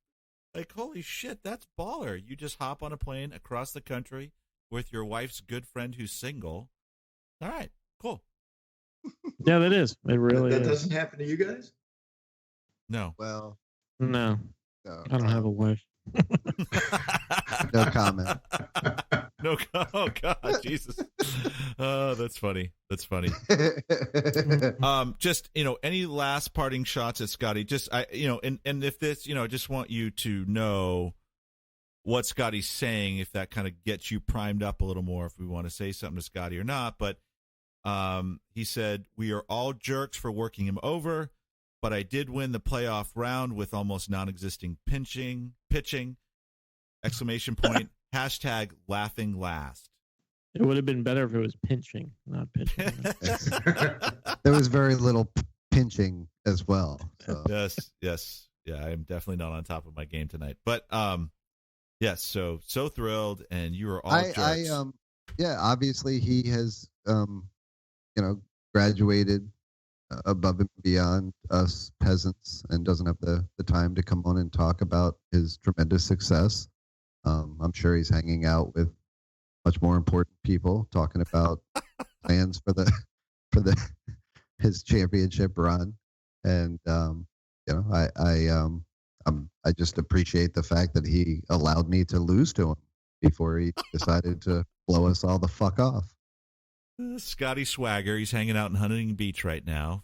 holy shit, that's baller! You just hop on a plane across the country with your wife's good friend who's single. All right, cool. Yeah, that is. It really that is. doesn't happen to you guys. No. Well, no. I don't have a wife. No comment. No. Oh God, Jesus. Oh, that's funny. Just any last parting shots at Scotty? Just and if this, just want you to know what Scotty's saying, if that kind of gets you primed up a little more, if we want to say something to Scotty or not. But he said, "We are all jerks for working him over. But I did win the playoff round with almost non-existing pitching, exclamation point, hashtag laughing last." It would have been better if it was pinching, not pitching. There was very little pinching as well. So. Yes. Yeah, I'm definitely not on top of my game tonight. But, yes, so thrilled, and you are all jerks. Obviously he has, graduated above and beyond us peasants and doesn't have the time to come on and talk about his tremendous success. I'm sure he's hanging out with much more important people talking about plans for his championship run. And, I just appreciate the fact that he allowed me to lose to him before he decided to blow us all the fuck off. Scotty Swagger, he's hanging out in Huntington Beach right now,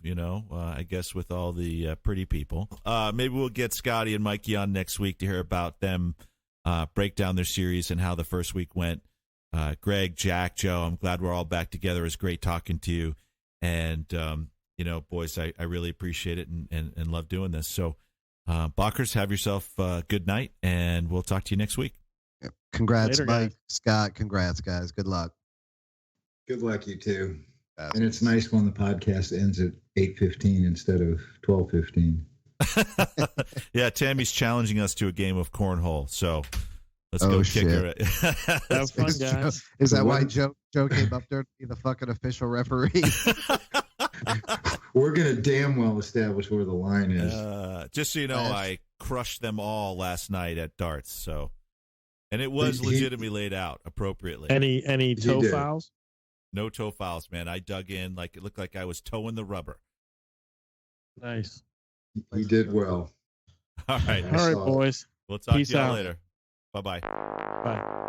I guess with all the pretty people. Maybe we'll get Scotty and Mikey on next week to hear about them break down their series and how the first week went. Greg, Jack, Joe, I'm glad we're all back together. It's great talking to you. And, boys, I really appreciate it and love doing this. So, Balkers, have yourself a good night, and we'll talk to you next week. Congrats, Later, Mike, guys. Scott. Congrats, guys. Good luck. Good luck, you too. And it's nice when the podcast ends at 8:15 instead of 12:15. Yeah, Tammy's challenging us to a game of cornhole, so let's go kick her. Have fun, guys. Is that why Joe came up there to be the fucking official referee? We're going to damn well establish where the line is. Just so you know, I crushed them all last night at darts. So, and it was legitimately laid out appropriately. Any toe did. fouls? No toe fouls, man. I dug in like it looked like I was toeing the rubber. Nice. He did well. All right. All right, boys. We'll talk Peace to y'all out. later. Bye-bye. Bye.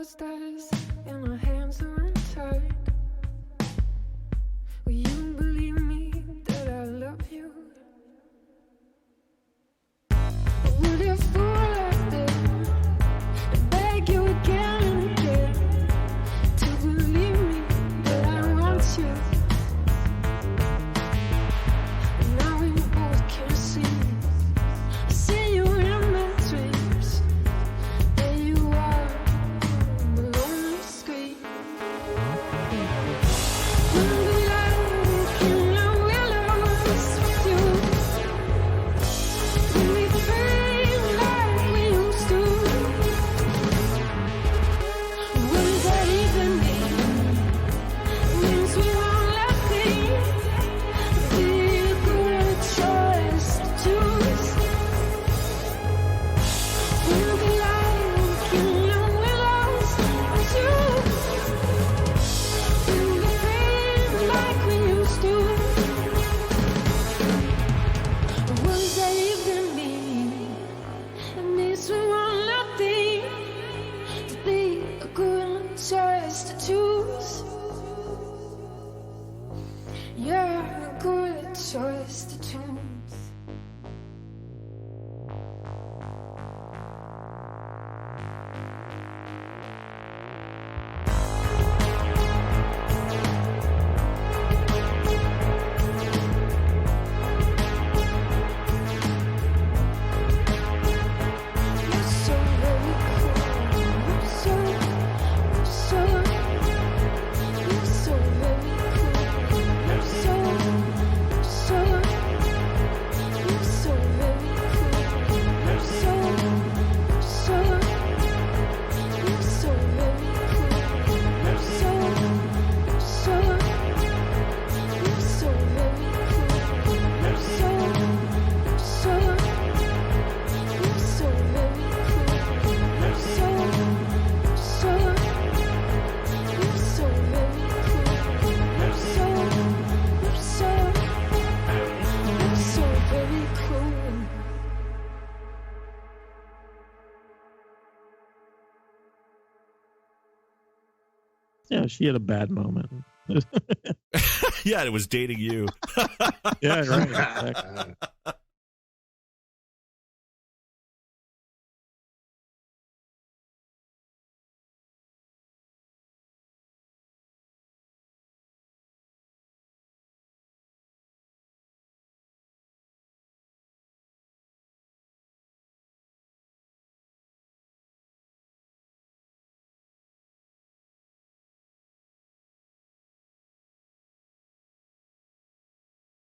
Stars and our hands are untied. Will you believe me that I love you? But would it fool like that to beg you again and again to believe me that I want you? And now we both can see. I see you in my dreams. There you are. she had a bad moment. Yeah, it was dating you. Yeah, right. Exactly.